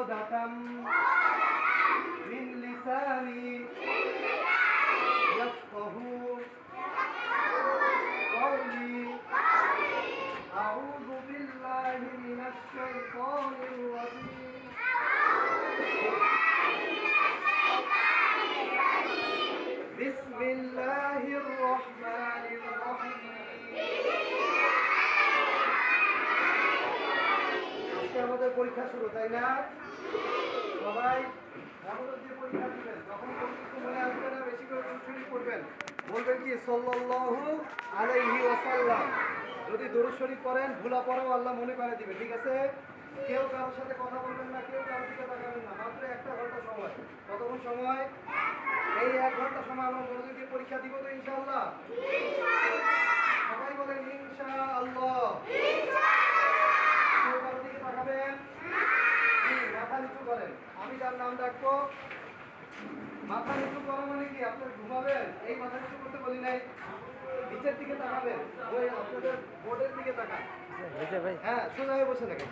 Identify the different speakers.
Speaker 1: উকদাতাম মিন লিসানি ইয়াফকাহু قولي أعوذ بالله من الشيطان الرجيم بسم الله الرحمن الرحيم আজকে আমাদের পরীক্ষা শুরু, তাই না? সবাই মনোযোগ দিয়ে পরীক্ষা দিবেন। যখন কোনো কিছু মনে আসবে না, বেশি করে দরুদ পড়বেন। বলবেন কি সাল্লাল্লাহু আলাইহি ওয়াসাল্লাম। যদি দরুদ শরীফ পড়েন, ভুলা পড়াও আল্লাহ মনে করে দিবে, ঠিক আছে? কেউ কারোর সাথে কথা বলবেন না, কেউ কারোর দিকে তাকাবেন না। মাত্র 1 ঘন্টা সময়। কতক্ষণ সময়? এই 1 ঘন্টা সময় আমরা মনোযোগ দিয়ে পরীক্ষা দিব তো ইনশাআল্লাহ? সবাই বলেন ইনশাআল্লাহ। কেউ কারোর দিকে তাকাবেন? মাথা নিচু করেন। আমি যার নাম ডাকবো, মাথা নিচু করা মানে কি? আপনার ঘুমাবেন, এই মাথা নিচু করতে বলি নাই। নিচের দিকে তাকাবেন, ওই আপনাদের বোর্ডের দিকে তাকান। হ্যাঁ, সোজা হয়ে বসে থাকেন।